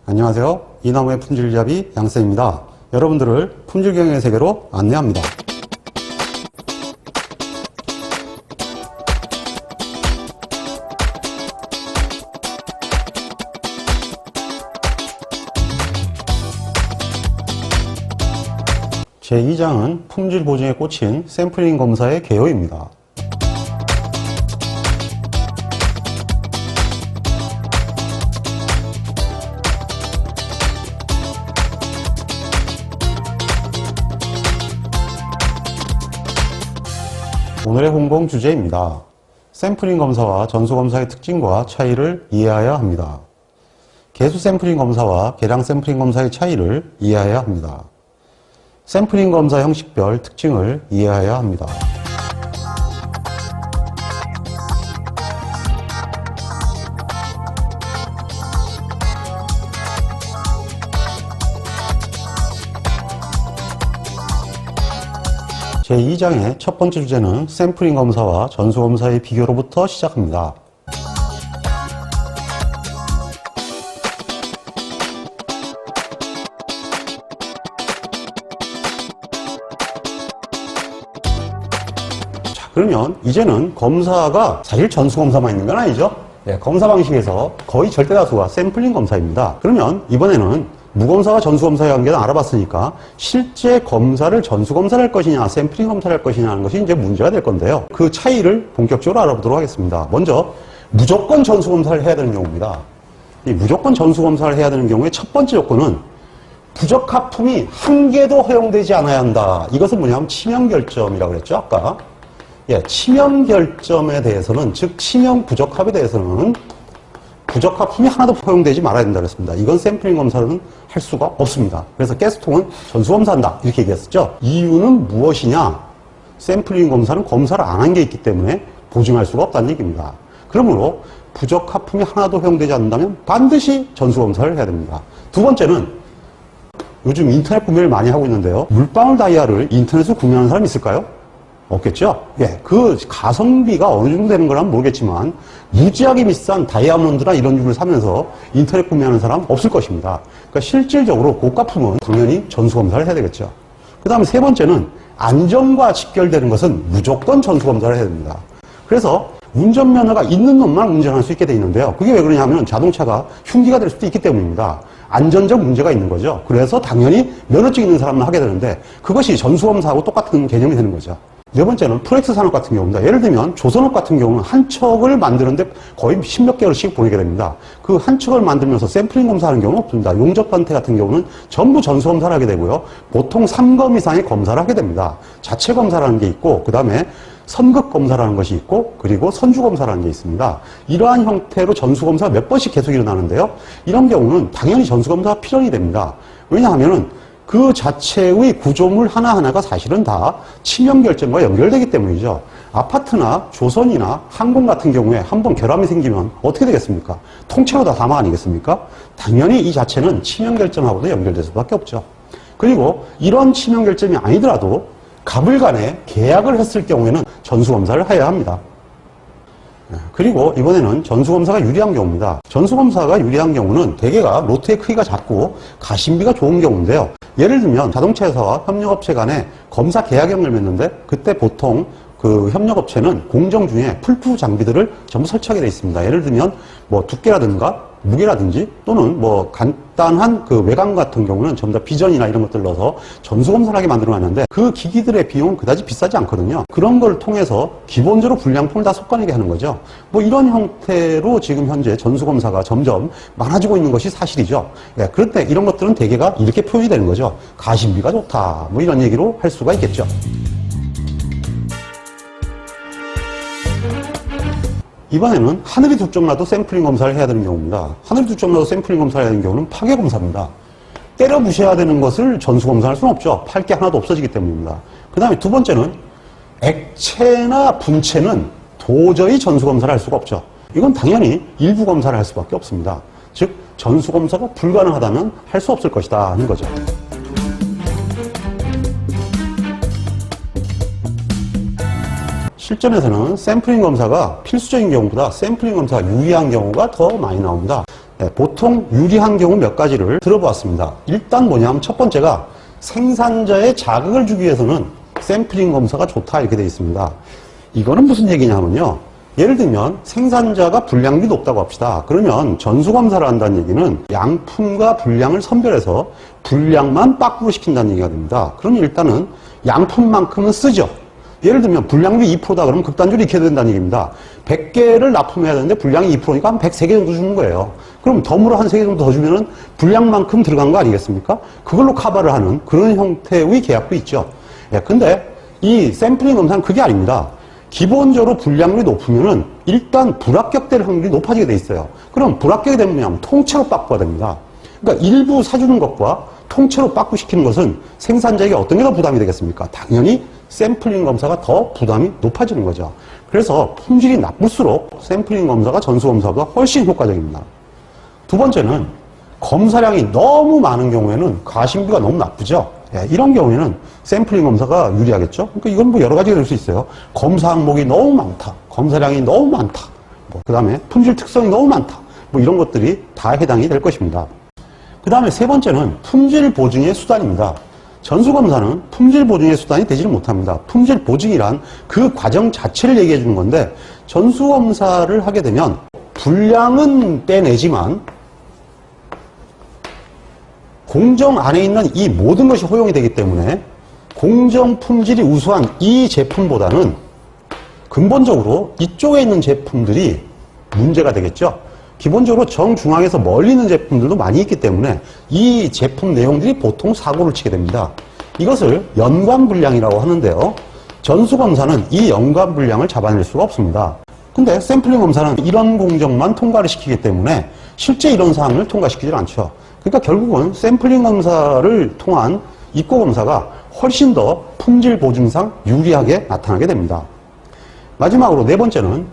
안녕하세요. 이나무의 품질잡이 양쌤입니다. 여러분들을 품질경영의 세계로 안내합니다. 제2장은 품질 보증에 꽂힌 샘플링 검사의 개요입니다. 오늘의 홍보 주제입니다. 샘플링 검사와 전수 검사의 특징과 차이를 이해해야 합니다. 개수 샘플링 검사와 계량 샘플링 검사의 차이를 이해해야 합니다. 샘플링 검사 형식별 특징을 이해해야 합니다. 제2장의 첫 번째 주제는 샘플링 검사와 전수 검사의 비교로부터 시작합니다. 자, 그러면 이제는 검사가 사실 전수 검사만 있는 건 아니죠? 네, 검사 방식에서 거의 절대 다수가 샘플링 검사입니다. 그러면 이번에는 무검사와 전수검사의 관계는 알아봤으니까 실제 검사를 전수검사를 할 것이냐 샘플링 검사를 할 것이냐 하는 것이 이제 문제가 될 건데요. 그 차이를 본격적으로 알아보도록 하겠습니다. 먼저 무조건 전수검사를 해야 되는 경우입니다. 이 무조건 전수검사를 해야 되는 경우에 첫 번째 조건은 부적합품이 한 개도 허용되지 않아야 한다. 이것은 뭐냐면 치명결점이라고 그랬죠 아까. 예, 치명결점에 대해서는 즉 치명 부적합에 대해서는 부적합품이 하나도 허용되지 말아야 된다고 했습니다. 이건 샘플링 검사는 할 수가 없습니다. 그래서 가스통은 전수검사한다 이렇게 얘기했었죠. 이유는 무엇이냐? 샘플링 검사는 검사를 안 한 게 있기 때문에 보증할 수가 없다는 얘기입니다. 그러므로 부적합품이 하나도 허용되지 않는다면 반드시 전수검사를 해야 됩니다. 두 번째는 요즘 인터넷 구매를 많이 하고 있는데요. 물방울 다이아를 인터넷으로 구매하는 사람이 있을까요? 없겠죠? 예, 그 가성비가 어느 정도 되는 거라면 모르겠지만 무지하게 비싼 다이아몬드나 이런 류를 사면서 인터넷 구매하는 사람 없을 것입니다. 그러니까 실질적으로 고가품은 당연히 전수검사를 해야 되겠죠. 그 다음에 세 번째는 안전과 직결되는 것은 무조건 전수검사를 해야 됩니다. 그래서 운전면허가 있는 놈만 운전할 수 있게 돼 있는데요. 그게 왜 그러냐면 자동차가 흉기가 될 수도 있기 때문입니다. 안전적 문제가 있는 거죠. 그래서 당연히 면허증 있는 사람만 하게 되는데 그것이 전수검사하고 똑같은 개념이 되는 거죠. 네 번째는 프렉스 산업 같은 경우입니다. 예를 들면 조선업 같은 경우는 한 척을 만드는데 거의 10몇 개월씩 보내게 됩니다. 그 한 척을 만들면서 샘플링 검사하는 경우는 없습니다. 용접반태 같은 경우는 전부 전수 검사를 하게 되고요. 보통 3검 이상의 검사를 하게 됩니다. 자체 검사라는 게 있고 그 다음에 선급 검사라는 것이 있고 그리고 선주 검사라는 게 있습니다. 이러한 형태로 전수 검사가 몇 번씩 계속 일어나는데요. 이런 경우는 당연히 전수 검사가 필연이 됩니다. 왜냐하면은 그 자체의 구조물 하나하나가 사실은 다 치명결점과 연결되기 때문이죠. 아파트나 조선이나 항공 같은 경우에 한번 결함이 생기면 어떻게 되겠습니까? 통째로 다 사망 아니겠습니까? 당연히 이 자체는 치명결점하고도 연결될 수밖에 없죠. 그리고 이런 치명결점이 아니더라도 갑을 간에 계약을 했을 경우에는 전수검사를 해야 합니다. 그리고 이번에는 전수검사가 유리한 경우입니다. 전수검사가 유리한 경우는 대개가 로트의 크기가 작고 가심비가 좋은 경우인데요. 예를 들면 자동차 회사와 협력업체 간에 검사 계약형을 맺는데 그때 보통 그 협력업체는 공정 중에 풀프 장비들을 전부 설치하게 되어 있습니다. 예를 들면 뭐 두께라든가 무게라든지 또는 뭐 간단한 그 외관 같은 경우는 전부 다 비전이나 이런 것들 넣어서 전수검사를 하게 만들어 놨는데 그 기기들의 비용은 그다지 비싸지 않거든요. 그런 걸 통해서 기본적으로 불량품을 다 솎아내게 하는 거죠. 뭐 이런 형태로 지금 현재 전수검사가 점점 많아지고 있는 것이 사실이죠. 예, 그런데 이런 것들은 대개가 이렇게 표현이 되는 거죠. 가심비가 좋다. 뭐 이런 얘기로 할 수가 있겠죠. 이번에는 하늘이 두 쪽 나도 샘플링 검사를 해야 되는 경우입니다. 하늘이 두 쪽 나도 샘플링 검사를 해야 되는 경우는 파괴 검사입니다. 때려 부셔야 되는 것을 전수 검사할 수는 없죠. 팔 게 하나도 없어지기 때문입니다. 그 다음에 두 번째는 액체나 분체는 도저히 전수 검사를 할 수가 없죠. 이건 당연히 일부 검사를 할 수밖에 없습니다. 즉 전수 검사가 불가능하다면 할 수 없을 것이다 하는 거죠. 실전에서는 샘플링 검사가 필수적인 경우보다 샘플링 검사가 유리한 경우가 더 많이 나옵니다. 보통 유리한 경우 몇 가지를 들어보았습니다. 일단 뭐냐면 첫 번째가 생산자의 자극을 주기 위해서는 샘플링 검사가 좋다 이렇게 되어 있습니다. 이거는 무슨 얘기냐면요. 예를 들면 생산자가 분량이 높다고 합시다. 그러면 전수검사를 한다는 얘기는 양품과 분량을 선별해서 분량만 빠꾸로 시킨다는 얘기가 됩니다. 그러면 일단은 양품만큼은 쓰죠. 예를 들면 분량비 2%다 그러면 극단적으로 이렇게 된다는 얘기입니다. 100개를 납품해야 되는데 분량이 2%니까 한 103개 정도 주는 거예요. 그럼 덤으로 한 3개 정도 더 주면은 분량만큼 들어간 거 아니겠습니까? 그걸로 커버를 하는 그런 형태의 계약도 있죠. 근데 이 샘플링 검사는 그게 아닙니다. 기본적으로 분량률이 높으면은 일단 불합격될 확률이 높아지게 돼 있어요. 그럼 불합격이 되면 뭐냐면 통째로 빠꾸가 됩니다. 그러니까 일부 사주는 것과 통째로 빠꾸시키는 것은 생산자에게 어떤 게 더 부담이 되겠습니까? 당연히 샘플링 검사가 더 부담이 높아지는 거죠. 그래서 품질이 나쁠수록 샘플링 검사가 전수검사보다 훨씬 효과적입니다. 두 번째는 검사량이 너무 많은 경우에는 가심비가 너무 나쁘죠. 이런 경우에는 샘플링 검사가 유리하겠죠. 그러니까 이건 뭐 여러 가지가 될 수 있어요. 검사 항목이 너무 많다. 검사량이 너무 많다. 그 다음에 품질 특성이 너무 많다. 뭐 이런 것들이 다 해당이 될 것입니다. 그 다음에 세 번째는 품질 보증의 수단입니다. 전수검사는 품질 보증의 수단이 되지를 못합니다. 품질 보증이란 그 과정 자체를 얘기해 주는 건데 전수검사를 하게 되면 분량은 빼내지만 공정 안에 있는 이 모든 것이 허용이 되기 때문에 공정 품질이 우수한 이 제품보다는 근본적으로 이쪽에 있는 제품들이 문제가 되겠죠. 기본적으로 정중앙에서 멀리 있는 제품들도 많이 있기 때문에 이 제품 내용들이 보통 사고를 치게 됩니다. 이것을 연관불량이라고 하는데요. 전수검사는 이 연관불량을 잡아낼 수가 없습니다. 근데 샘플링 검사는 이런 공정만 통과를 시키기 때문에 실제 이런 사항을 통과시키질 않죠. 그러니까 결국은 샘플링 검사를 통한 입고 검사가 훨씬 더 품질 보증상 유리하게 나타나게 됩니다. 마지막으로 네 번째는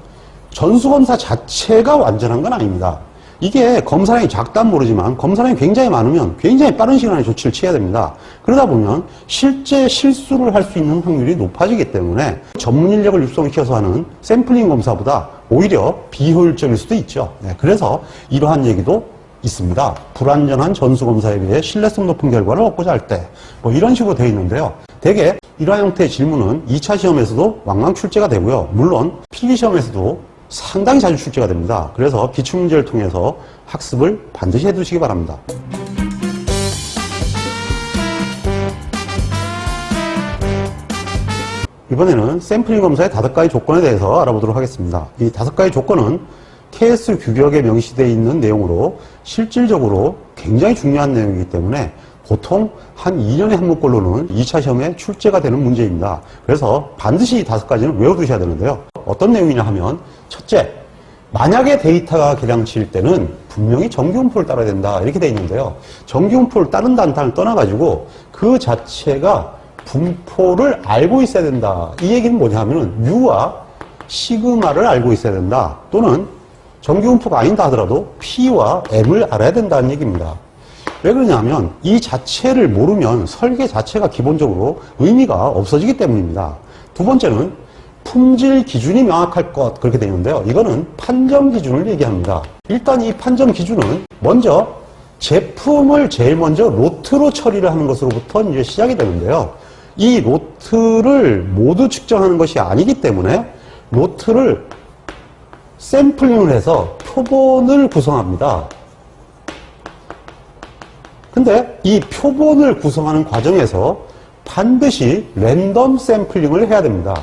전수검사 자체가 완전한 건 아닙니다. 이게 검사량이 작다면 모르지만 검사량이 굉장히 많으면 굉장히 빠른 시간에 조치를 취해야 됩니다. 그러다 보면 실제 실수를 할 수 있는 확률이 높아지기 때문에 전문 인력을 육성시켜서 하는 샘플링 검사보다 오히려 비효율적일 수도 있죠. 그래서 이러한 얘기도 있습니다. 불완전한 전수검사에 비해 신뢰성 높은 결과를 얻고자 할 때 뭐 이런 식으로 되어 있는데요. 대개 이러한 형태의 질문은 2차 시험에서도 왕왕 출제가 되고요. 물론 필기시험에서도 상당히 자주 출제가 됩니다. 그래서 기출문제를 통해서 학습을 반드시 해두시기 바랍니다. 이번에는 샘플링 검사의 5가지 조건에 대해서 알아보도록 하겠습니다. 이 5가지 조건은 KS 규격에 명시되어 있는 내용으로 실질적으로 굉장히 중요한 내용이기 때문에 보통 한 2년에 한 문꼴로는 2차 시험에 출제가 되는 문제입니다. 그래서 반드시 이 5가지는 외워두셔야 되는데요. 어떤 내용이냐 하면 첫째, 만약에 데이터가 계량치일 때는 분명히 정기분포를 따라야 된다 이렇게 되어 있는데요. 정기분포를 따른다는 단을 떠나가지고 그 자체가 분포를 알고 있어야 된다. 이 얘기는 뭐냐 하면 U와 시그마를 알고 있어야 된다. 또는 정기분포가 아닌다 하더라도 P와 M을 알아야 된다는 얘기입니다. 왜 그러냐면 이 자체를 모르면 설계 자체가 기본적으로 의미가 없어지기 때문입니다. 두 번째는 품질 기준이 명확할 것 그렇게 되어 있는데요. 이거는 판정 기준을 얘기합니다. 일단 이 판정 기준은 먼저 제품을 제일 먼저 로트로 처리를 하는 것으로부터 이제 시작이 되는데요. 이 로트를 모두 측정하는 것이 아니기 때문에 로트를 샘플링을 해서 표본을 구성합니다. 근데 이 표본을 구성하는 과정에서 반드시 랜덤 샘플링을 해야 됩니다.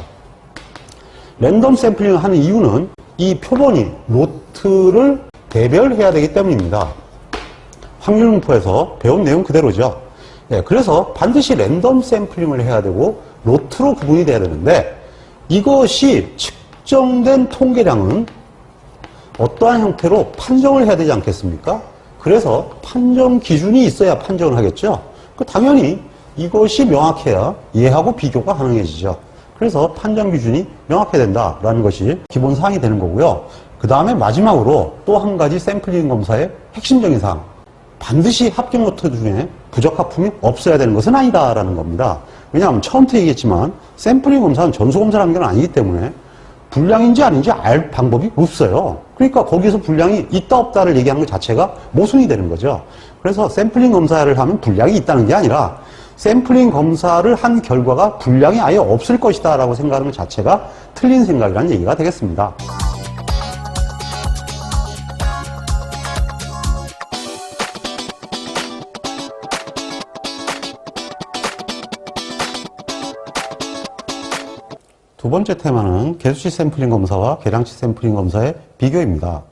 랜덤 샘플링을 하는 이유는 이 표본이 로트를 대별해야 되기 때문입니다. 확률분포에서 배운 내용 그대로죠. 그래서 반드시 랜덤 샘플링을 해야 되고 로트로 구분이 돼야 되는데 이것이 측정된 통계량은 어떠한 형태로 판정을 해야 되지 않겠습니까? 그래서 판정 기준이 있어야 판정을 하겠죠. 당연히 이것이 명확해야 얘하고 비교가 가능해지죠. 그래서 판정 기준이 명확해야 된다라는 것이 기본 사항이 되는 거고요. 그 다음에 마지막으로 또 한 가지 샘플링 검사의 핵심적인 사항. 반드시 합격 노트 중에 부적합품이 없어야 되는 것은 아니다라는 겁니다. 왜냐하면 처음부터 얘기했지만 샘플링 검사는 전수 검사라는 건 아니기 때문에 불량인지 아닌지 알 방법이 없어요. 그러니까 거기서 불량이 있다 없다를 얘기하는 것 자체가 모순이 되는 거죠. 그래서 샘플링 검사를 하면 불량이 있다는 게 아니라 샘플링 검사를 한 결과가 불량이 아예 없을 것이다 라고 생각하는 것 자체가 틀린 생각이라는 얘기가 되겠습니다. 두 번째 테마는 개수치 샘플링 검사와 계량치 샘플링 검사의 비교입니다.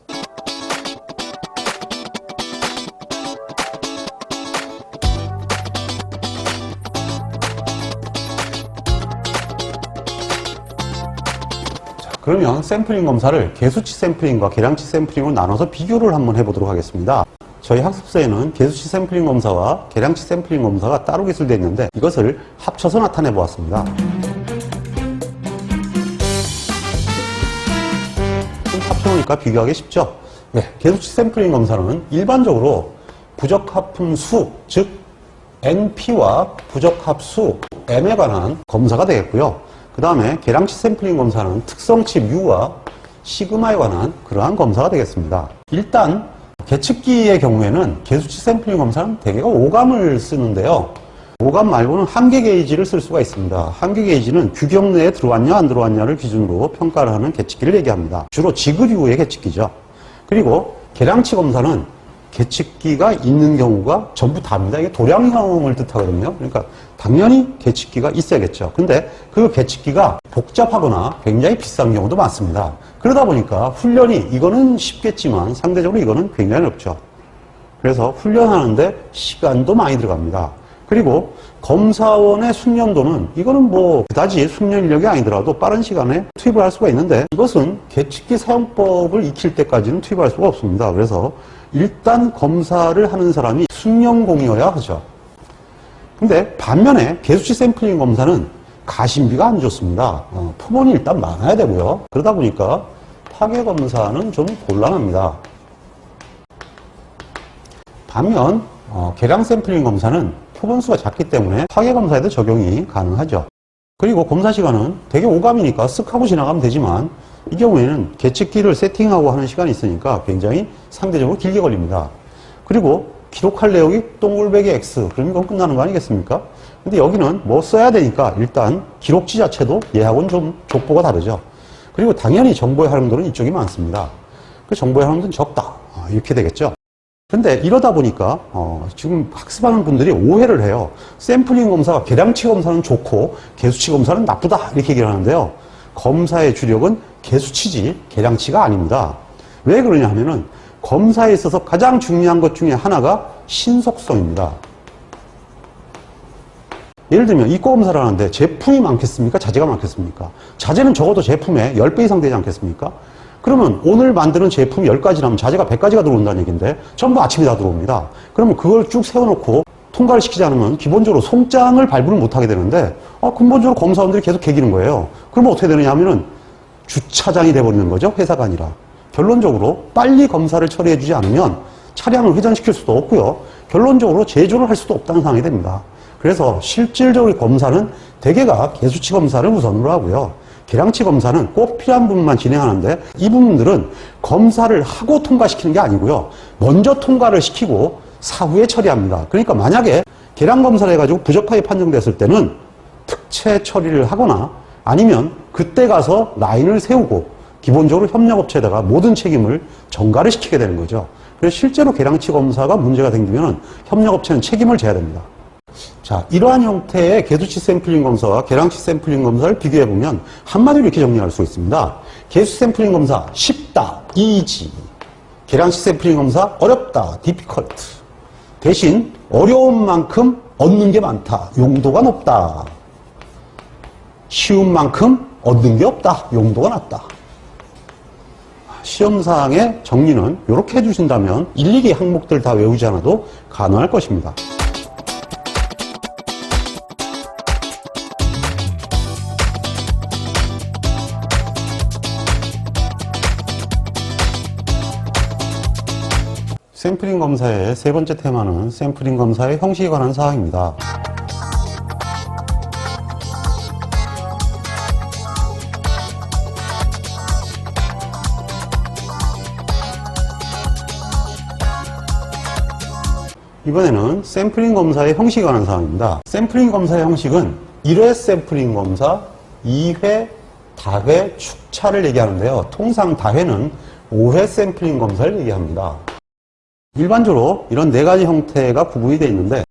그러면 샘플링 검사를 개수치 샘플링과 계량치 샘플링으로 나눠서 비교를 한번 해보도록 하겠습니다. 저희 학습서에는 개수치 샘플링 검사와 계량치 샘플링 검사가 따로 기술되어 있는데 이것을 합쳐서 나타내 보았습니다. 합쳐놓으니까 비교하기 쉽죠? 네, 개수치 샘플링 검사는 일반적으로 부적합품 수, 즉 NP와 부적합수 M에 관한 검사가 되겠고요. 그 다음에 계량치 샘플링 검사는 특성치 U와 시그마에 관한 그러한 검사가 되겠습니다. 일단 계측기의 경우에는 개수치 샘플링 검사는 대개가 오감을 쓰는데요. 오감 말고는 한계 게이지를 쓸 수가 있습니다. 한계 게이지는 규격 내에 들어왔냐 안 들어왔냐를 기준으로 평가를 하는 계측기를 얘기합니다. 주로 지그류의 계측기죠. 그리고 계량치 검사는 계측기가 있는 경우가 전부 다입니다. 이게 도량형을 뜻하거든요. 그러니까 당연히 계측기가 있어야겠죠. 근데 그 계측기가 복잡하거나 굉장히 비싼 경우도 많습니다. 그러다 보니까 훈련이 이거는 쉽겠지만 상대적으로 이거는 굉장히 어렵죠. 그래서 훈련하는데 시간도 많이 들어갑니다. 그리고 검사원의 숙련도는 이거는 뭐 그다지 숙련 인력이 아니더라도 빠른 시간에 투입을 할 수가 있는데 이것은 계측기 사용법을 익힐 때까지는 투입할 수가 없습니다. 그래서 일단 검사를 하는 사람이 숙련공이어야 하죠. 근데 반면에 개수치 샘플링 검사는 가심비가 안 좋습니다. 표본이 일단 많아야 되고요. 그러다 보니까 파괴 검사는 좀 곤란합니다. 반면 계량 샘플링 검사는 표본수가 작기 때문에 파괴 검사에도 적용이 가능하죠. 그리고 검사 시간은 되게 오감이니까 쓱 하고 지나가면 되지만 이 경우에는 계측기를 세팅하고 하는 시간이 있으니까 굉장히 상대적으로 길게 걸립니다. 그리고 기록할 내용이 동글베개 X 그러면 이건 끝나는 거 아니겠습니까? 근데 여기는 뭐 써야 되니까 일단 기록지 자체도 얘하고는 좀 족보가 다르죠. 그리고 당연히 정보의 활용도는 이쪽이 많습니다. 그 정보의 활용도는 적다 이렇게 되겠죠. 근데 이러다 보니까 지금 학습하는 분들이 오해를 해요. 샘플링 검사가 계량치 검사는 좋고 개수치 검사는 나쁘다 이렇게 얘기를 하는데요. 검사의 주력은 개수치지 계량치가 아닙니다. 왜 그러냐 하면은 검사에 있어서 가장 중요한 것 중에 하나가 신속성입니다. 예를 들면 이과 검사를 하는데 제품이 많겠습니까? 자재가 많겠습니까? 자재는 적어도 제품의 10배 이상 되지 않겠습니까? 그러면 오늘 만드는 제품이 10가지라면 자재가 100가지가 들어온다는 얘기인데 전부 아침에 다 들어옵니다. 그러면 그걸 쭉 세워놓고 통과를 시키지 않으면 기본적으로 송장을 발부를 못하게 되는데 근본적으로 검사원들이 계속 개기는 거예요. 그러면 어떻게 되느냐 하면은 주차장이 돼버리는 거죠. 회사가 아니라. 결론적으로 빨리 검사를 처리해주지 않으면 차량을 회전시킬 수도 없고요. 결론적으로 제조를 할 수도 없다는 상황이 됩니다. 그래서 실질적으로 검사는 대개가 개수치 검사를 우선으로 하고요. 계량치 검사는 꼭 필요한 부분만 진행하는데 이 부분들은 검사를 하고 통과시키는 게 아니고요. 먼저 통과를 시키고 사후에 처리합니다. 그러니까 만약에 계량 검사를 해가지고 부적하게 판정됐을 때는 특채 처리를 하거나 아니면 그때 가서 라인을 세우고 기본적으로 협력업체에다가 모든 책임을 전가를 시키게 되는 거죠. 그래서 실제로 계량치 검사가 문제가 생기면 협력업체는 책임을 져야 됩니다. 자, 이러한 형태의 개수치 샘플링 검사와 계량치 샘플링 검사를 비교해보면 한마디로 이렇게 정리할 수 있습니다. 개수치 샘플링 검사 쉽다, easy. 계량치 샘플링 검사 어렵다, difficult. 대신 어려운 만큼 얻는 게 많다, 용도가 높다. 쉬운 만큼 얻는 게 없다, 용도가 낮다. 시험사항의 정리는 이렇게 해주신다면 일일이 항목들 다 외우지 않아도 가능할 것입니다. 샘플링 검사의 세 번째 테마는 샘플링 검사의 형식에 관한 사항입니다. 이번에는 샘플링 검사의 형식에 관한 사항입니다. 샘플링 검사의 형식은 1회 샘플링 검사, 2회, 다회, 축차를 얘기하는데요. 통상 다회는 5회 샘플링 검사를 얘기합니다. 일반적으로 이런 네 가지 형태가 구분이 되어 있는데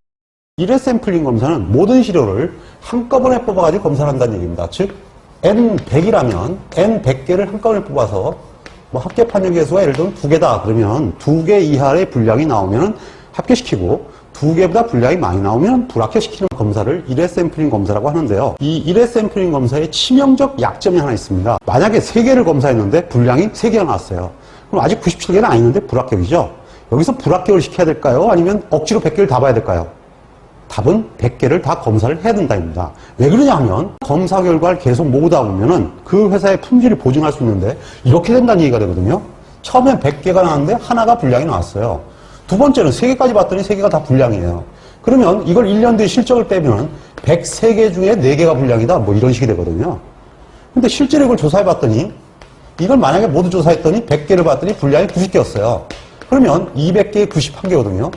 1회 샘플링 검사는 모든 시료를 한꺼번에 뽑아가지고 검사를 한다는 얘기입니다. 즉 N100이라면 N100개를 한꺼번에 뽑아서 뭐 합계 판정 개수가 예를 들면 2개다 그러면 2개 이하의 분량이 나오면 합계시키고 2개보다 분량이 많이 나오면 불합계시키는 검사를 1회 샘플링 검사라고 하는데요. 이 1회 샘플링 검사의 치명적 약점이 하나 있습니다. 만약에 3개를 검사했는데 분량이 3개가 나왔어요. 그럼 아직 97개는 아니는데 불합격이죠. 여기서 불합격을 시켜야 될까요? 아니면 억지로 100개를 다 봐야 될까요? 답은 100개를 다 검사를 해야 된다입니다. 왜 그러냐 하면 검사 결과를 계속 모으다 보면은 그 회사의 품질을 보증할 수 있는데 이렇게 된다는 얘기가 되거든요. 처음엔 100개가 나왔는데 하나가 불량이 나왔어요. 두 번째는 3개까지 봤더니 3개가 다 불량이에요. 그러면 이걸 1년 뒤에 실적을 빼면 103개 중에 4개가 불량이다 뭐 이런 식이 되거든요. 근데 실제로 이걸 조사해 봤더니 이걸 만약에 모두 조사했더니 100개를 봤더니 분량이 90개였어요. 그러면 200개에 91개거든요.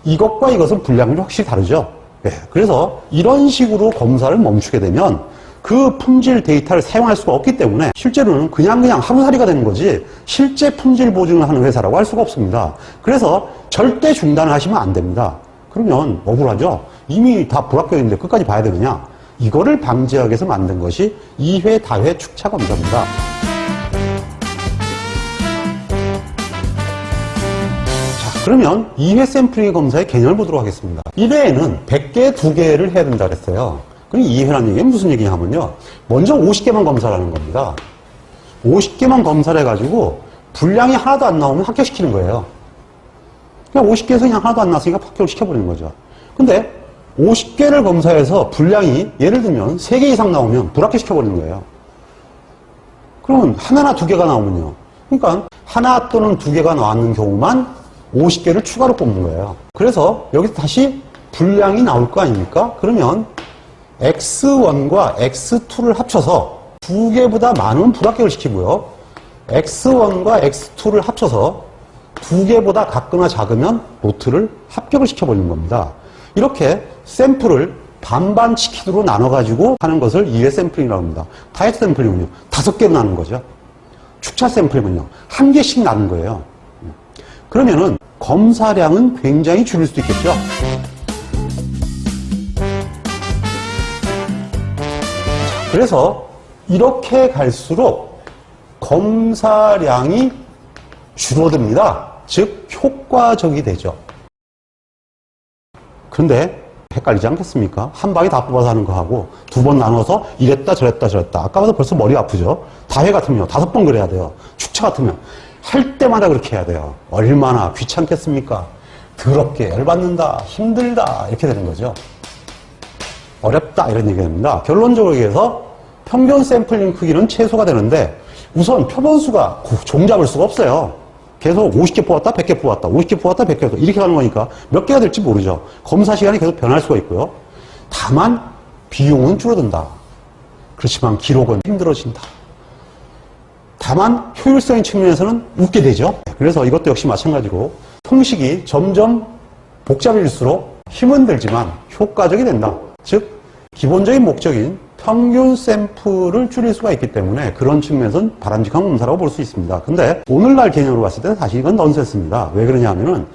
이것과 이것은 분량이 확실히 다르죠. 네, 그래서 이런 식으로 검사를 멈추게 되면 그 품질 데이터를 사용할 수가 없기 때문에 실제로는 그냥 하루살이가 되는 거지 실제 품질 보증을 하는 회사라고 할 수가 없습니다. 그래서 절대 중단을 하시면 안 됩니다. 그러면 억울하죠. 이미 다 불합격인데 끝까지 봐야 되느냐. 이거를 방지하기 위해서 만든 것이 2회 다회 축차 검사입니다. 그러면 2회 샘플링 검사의 개념을 보도록 하겠습니다. 1회에는 100개 2개를 해야 된다 그랬어요. 그럼 2회라는 얘기는 무슨 얘기냐면요. 먼저 50개만 검사를 하는 겁니다. 50개만 검사를 해가지고 분량이 하나도 안 나오면 합격시키는 거예요. 그냥 50개에서 그냥 하나도 안 나왔으니까 합격을 시켜버리는 거죠. 근데 50개를 검사해서 분량이 예를 들면 3개 이상 나오면 불합격시켜버리는 거예요. 그러면 하나나 2개가 나오면요. 그러니까 하나 또는 2개가 나왔는 경우만 50개를 추가로 뽑는 거예요. 그래서 여기서 다시 분량이 나올 거 아닙니까? 그러면 X1과 X2를 합쳐서 2개보다 많으면 불합격을 시키고요. X1과 X2를 합쳐서 2개보다 같거나 작으면 노트를 합격을 시켜버리는 겁니다. 이렇게 샘플을 반반 치킨으로 나눠가지고 하는 것을 2회 샘플링이라고 합니다. 다이어트 샘플링은요. 5개로 나누는 거죠. 축차 샘플링은요. 1개씩 나눈 거예요. 그러면은 검사량은 굉장히 줄일 수 있겠죠. 그래서 이렇게 갈수록 검사량이 줄어듭니다. 즉 효과적이 되죠. 그런데 헷갈리지 않겠습니까? 한 방에 다 뽑아서 하는 거하고 2번 나눠서 이랬다 저랬다 아까 봐도 벌써 머리 아프죠. 다회 같으면 5번 그래야 돼요. 축차 같으면 할 때마다 그렇게 해야 돼요. 얼마나 귀찮겠습니까? 더럽게 열받는다, 힘들다 이렇게 되는 거죠. 어렵다 이런 얘기입니다. 결론적으로 얘기해서 평균 샘플링 크기는 최소가 되는데 우선 표본수가 종잡을 수가 없어요. 계속 50개 뽑았다 100개 뽑았다 50개 뽑았다 100개 뽑았다 이렇게 가는 거니까 몇 개가 될지 모르죠. 검사 시간이 계속 변할 수가 있고요. 다만 비용은 줄어든다. 그렇지만 기록은 힘들어진다. 다만 효율성의 측면에서는 웃게 되죠. 그래서 이것도 역시 마찬가지로 형식이 점점 복잡해질수록 힘은 들지만 효과적이 된다. 즉 기본적인 목적인 평균 샘플을 줄일 수가 있기 때문에 그런 측면에서는 바람직한 검사라고 볼 수 있습니다. 근데 오늘날 개념으로 봤을 때는 사실 이건 넌센스입니다. 왜 그러냐 하면은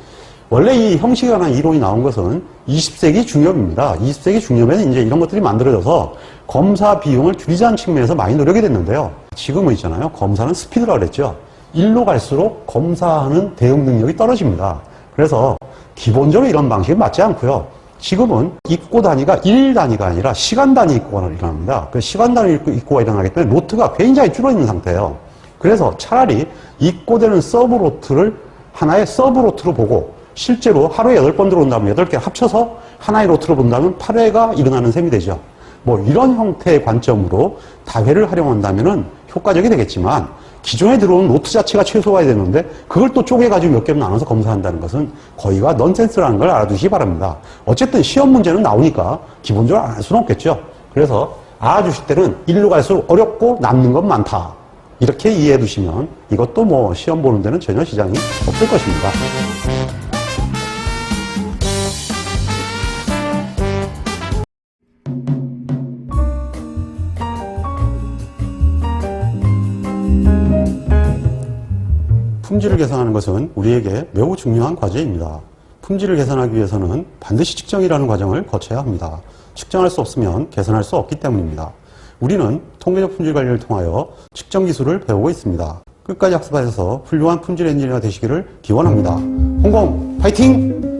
원래 이 형식에 관한 이론이 나온 것은 20세기 중엽입니다. 20세기 중엽에는 이제 이런 것들이 만들어져서 검사 비용을 줄이자는 측면에서 많이 노력이 됐는데요. 지금은 있잖아요. 검사는 스피드라고 그랬죠. 일로 갈수록 검사하는 대응 능력이 떨어집니다. 그래서 기본적으로 이런 방식은 맞지 않고요. 지금은 입고 단위가 일 단위가 아니라 시간 단위 입고가 일어납니다. 그 시간 단위 입고가 일어나기 때문에 노트가 굉장히 줄어있는 상태예요. 그래서 차라리 입고되는 서브 로트를 하나의 서브 로트로 보고 실제로 하루에 8번 들어온다면 8개 합쳐서 하나의 로트로 본다면 8회가 일어나는 셈이 되죠. 뭐 이런 형태의 관점으로 다회를 활용한다면 효과적이 되겠지만 기존에 들어온 노트 자체가 최소화해야 되는데 그걸 또 쪼개가지고 몇 개로 나눠서 검사한다는 것은 거의가 넌센스라는 걸 알아두시기 바랍니다. 어쨌든 시험 문제는 나오니까 기본적으로 안 할 수는 없겠죠. 그래서 알아주실 때는 일로 갈수록 어렵고 남는 건 많다. 이렇게 이해해 두시면 이것도 뭐 시험 보는 데는 전혀 지장이 없을 것입니다. 품질을 개선하는 것은 우리에게 매우 중요한 과제입니다. 품질을 개선하기 위해서는 반드시 측정이라는 과정을 거쳐야 합니다. 측정할 수 없으면 개선할 수 없기 때문입니다. 우리는 통계적 품질 관리를 통하여 측정 기술을 배우고 있습니다. 끝까지 학습하셔서 훌륭한 품질 엔지니어가 되시기를 기원합니다. 홍콩 파이팅!